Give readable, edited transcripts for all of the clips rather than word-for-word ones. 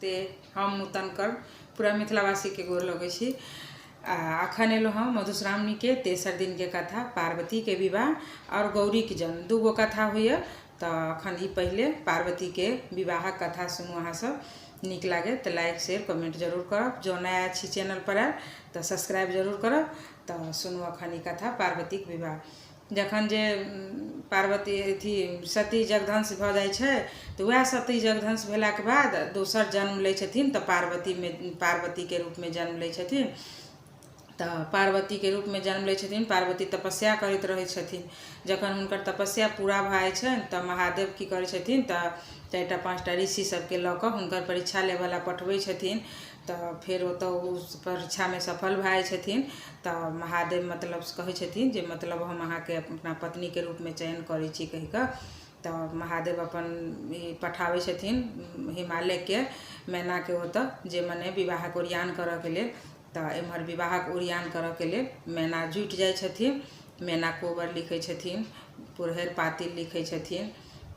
ते हम नूतन कर पूरा मिथिलावासी के गोर लगे छी। अखन एलो हम मधुश्रावणी के तेसर दिन के कथा पार्वती के विवाह और गौरी के जन्म दूगो कथा हुई। तो अखन ई पहले पार्वती के विवाह कथा सुनू। अहाँ सब निक लगे तो लाइक शेयर कमेंट जरूर करब। जो नया छी चैनल पर आए तो सब्सक्राइब जरूर करब। तो सुनू अखन ई कथा पार्वती के विवाह। जखन जे पार्वती अथी सती जगदंश भ जाइ छै तो वह सती जगदंश भेला के बाद दोसर जन्म लै छथिन। तो पार्वती के रूप में जन्म लै छथिन। तो पार्वती के रूप में जन्म लै छथिन। पार्वती तपस्या करैत रहै छथिन। जखन हुनकर तपस्या पूरा भ जाइ छनि तो महादेव की करै छथिन तो 4टा 5टा ऋषि सबके लऽ कऽ हुनकर परीक्षा लेवला पठबै छथिन। तो फिर तो उस परीक्षा में सफल भए छथिन। तो महादेव मतलब कहै छथिन जे मतलब हम अहाँ के अपना पत्नी के रूप में चयन करै छी कहि कऽ। तो महादेव अपन पठाबै छथिन हिमालय के मैना के ओतऽ जे मने विवाह के ओरियान करऽ के लेल। तो एम्हर विवाह के ओरियान करऽ के लेल मैना जुटि जाइ छथिन। मैना कोबर लिखै छथिन, पुरहर पातिल लिखै छथिन,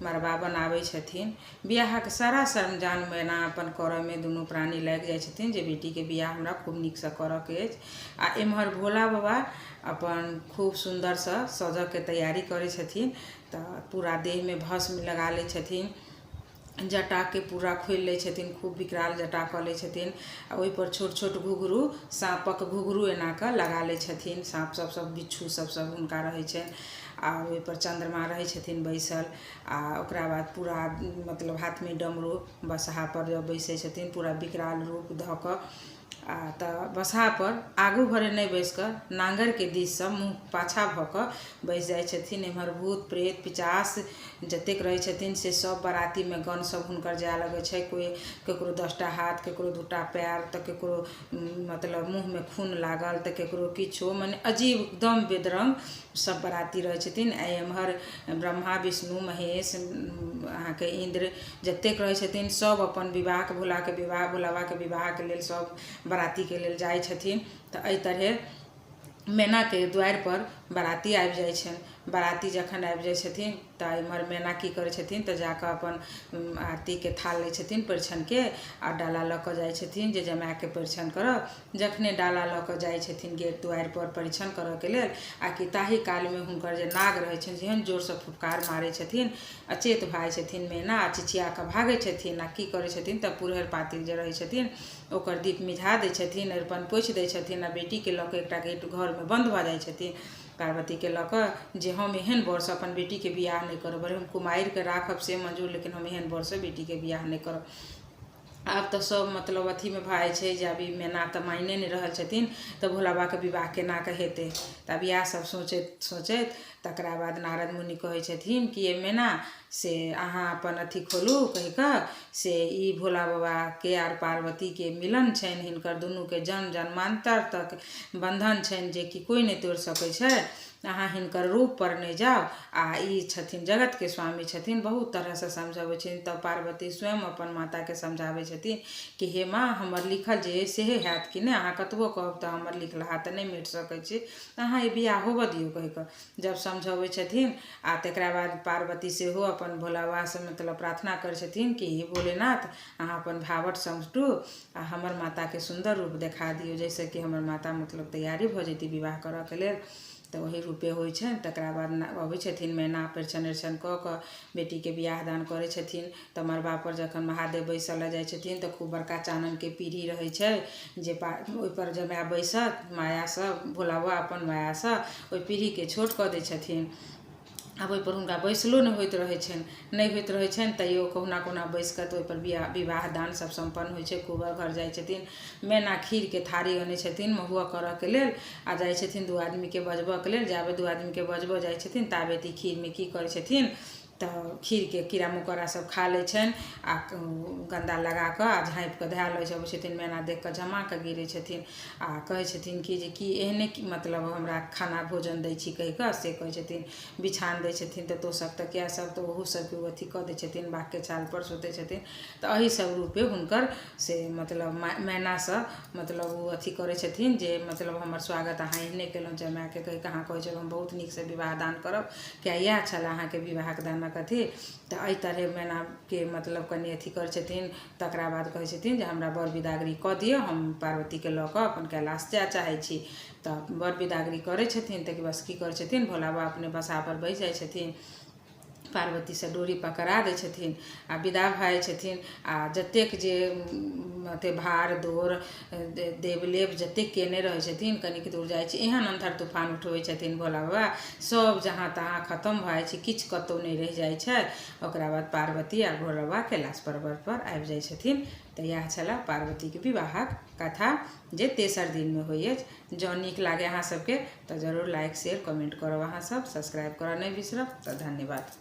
मरबा बनाबै छथिन। बियाह के सारा सरंजाम मैना अपन करऽ में दुनू प्राणी लागि जाइ छथिन जे बेटी के बियाह हमरा खूब नीक से करऽ के अछि। आ एम्हर भोला बाबा अपन खूब सुंदर से सजऽ के तैयारी करै छथिन। तो पूरा देह में भस्म लगा लै छथिन, जटा के पूरा खोलि लै छथिन, खूब विकराल जटा कऽ लै छथिन। आ ओहि पर छोट छोट घुघरू साँपक घुघरू एना कऽ लगा लै छथिन। साँप सब बिच्छू सब हुनका रहै छनि। आ ओहि पर चंद्रमा रहै छथिन बैसल। आ ओकरा बाद पूरा मतलब हाथ में डमरू बसहा पर जब बैसै छथिन पूरा विकराल रूप धऽ कऽ। आ तऽ बसहा पर आगू भरे नहीं बैस कऽ नांगर के दिस से मुँह पाछा भऽ कऽ बैस जाइ छथिन। एम्हर भूत प्रेत पिचास जतेक रहै छथिन से सब बराती में गण सब हुनकर जाय लगे छै। कोई केकरो 10टा हाथ, केकरो 2टा पैर, तो केकरो मतलब मुँह में खून लागल, तो केकरो किछो मने अजीब एकदम बेदरंग सब बराती रहै छथिन। आ एम्हर ब्रह्मा विष्णु महेश अहाँ के इंद्र जतेक रहै छथिन सब अपन विवाह के भोला बाबा के विवाह के लेल सब बराती के लेल जाइ छथिन। तो एहि तरहे मैना के द्वार पर बराती आबि जाइ छनि। बराती जखन आबि जाइ छथिन तो एम्हर मैना की करै छथिन तो जाकऽ अपन आरती के थाल लै छथिन परिछन के आ डाला लऽ कऽ जाइ छथिन जे जमाय के परिछन करब। जखने डाला लऽ कऽ जाइ छथिन गेट द्वार पर परिछन करऽ के लेल आ कि ताहि काल में हुनकर जे नाग रहै छनि जेहन जोर से फुफकार मारै छथिन अचेत भऽ छथिन मैना आ चिचिया कऽ भागै छथिन। आ की करै छथिन तो पुरहर पातिल जे रहै छथिन ओकर दीप मिझा दै छथिन, अरिपन पोछि दै छथिन। आ बेटी के लऽ कऽ एकटा गेट घर में बंद भऽ जाइ छथिन पार्वती के लऽ कऽ जे हम एहन बर से अपन बेटी के बियाह नहीं करब। बड़े हम कुमारि के राखब से मंजूर, लेकिन हम एहन बर से बेटी के बियाह नहीं करब। आब तो सब मतलब अथी में भऽ जाइ छै जे अभी मैना तो मायने नहीं रहल छथिन तो भोला बाबा के विवाह केना कऽ हेतै। तब इएह सब सोचैत तकरा बाद नारद मुनि कहै छथिन कि ये मैना से अहाँ अपन अथी खोलू कहि कऽ से ई भोला बाबा के आर पार्वती के मिलन छनि। हिनकर दुनू के जन्म जन्मांतर तक बंधन छनि जे कि कोई नहीं तोड़ सकै छै। अहाँ हिनकर रूप पर नहीं जाओ। आ ई छथिन जगत के स्वामी छथिन, बहुत तरह से समझाबै छथिन। तब पार्वती स्वयं अपन माता के समझाबै छथिन कि हे माँ हमर लिखल जे सेहे हैत कि नहीं, अहाँ कतबो कहब तो हमर लिखल हाथ नहीं मिट सकै छै, अहाँ ई बियाह होबऽ दियौ कहि कऽ जब समझाबै छथिन। आ तकरा बाद पार्वती सेहो अपन भोला बाबा से मतलब प्रार्थना करै छथिन कि हे भोलेनाथ अहाँ अपन भावट समझू आ हमर माता के सुंदर रूप देखा दियौ जैसे कि हमर माता मतलब तैयारी भऽ जेती विवाह करऽ के लेल। तो वही रूपे होइ छै। तकरा बाद अबै छथिन मैना परिछन उरिछन कऽ कऽ बेटी के बियाह दान करै छथिन। तो मरबा पर जखन महादेव बैसल जाइ छथिन तो खूब बड़का चानन के पीढ़ी रहै छै जे ओहि पर जमाय बैसत माया से भोला बाबा अपन माया से ओहि पीढ़ी के छोट कऽ दै छथिन। आब ओहि पर हुनका बैसलो नहीं होइत रहै छनि, नहीं होइत रहै छनि तैयो कहुना कहुना बैस कऽ तो ओहि पर विवाह दान सब सम्पन्न होइ छै। कोबर घर जाइ छथिन, मैना खीर के थारी अनै छथिन महुआ करऽ के लेल आ जाइ छथिन 2 आदमी के बजबऽ के लेल। जाबे 2 आदमी के बजबऽ जाइ छथिन ताबे ई खीर में की करै छथिन तो खीर के कीड़ा मकोड़ा सब खा लै छनि आ गंदा लगा कऽ आ झाँपि कऽ धए लै अबै छथिन। मैना देख कऽ झमा कऽ गिरै छथिन आ कहै छथिन कि जे कि एहने मतलब हमरा खाना भोजन दै छी कहि कऽ से कहै छथिन। बिछान दै छथिन तो तोशक तकिया सब तो ओहू सब के अथी कऽ दै छथिन, बाघ के छाल पर सुतै छथिन। तो एही सब रूपे हुनकर से मतलब मैना से मतलब ओ अथी करै छथिन जे मतलब हमर स्वागत अहाँ एहने केलहुँ जमाय के कहि कऽ। अहाँ कहै छलहुँ हम बहुत नीक से विवाह दान करब, क्या इएह छल अहाँ के विवाह के दान कथी तो एहि तरह मैना के मतलब कनि अथी कर छथिन। तकरा बाद कहै छथिन जे हमरा बर विदागरी कऽ दिअ, हम पार्वती के लऽ कऽ अपन कैलाश जाय चाहै छी। तऽ बर विदागरी करै छथिन। ताहिके बाद की करै छथिन, भोला बाबा अपने बसा पर बैस जाइ छथिन, पार्वती से डोरी पकड़ा दै छथिन आ विदा भऽ जाइ छथिन। आ जतेक जे अते भार दौड़ देवलेव जतेक केने रहै छथिन, कनिक दूर जाइ छै एहन अन्धर तूफान उठबै छथिन भोला बाबा, सब जहाँ तहाँ खत्म भऽ जाइ छै, किछु कतहु नहि रहि जाइ छै। ओकरा बाद पार्वती आ भोला बाबा कैलाश पर्वत पर आबि जाइ छथिन। तऽ इएह छलै पार्वती के विवाहक कथा जे तेसर दिन में होइ अछि। जँ नीक लागे अहाँ सबके तऽ जरूर लाइक शेयर कमेंट करब, अहाँ सब सब्सक्राइब करऽ नहि बिसरब। तऽ धन्यवाद।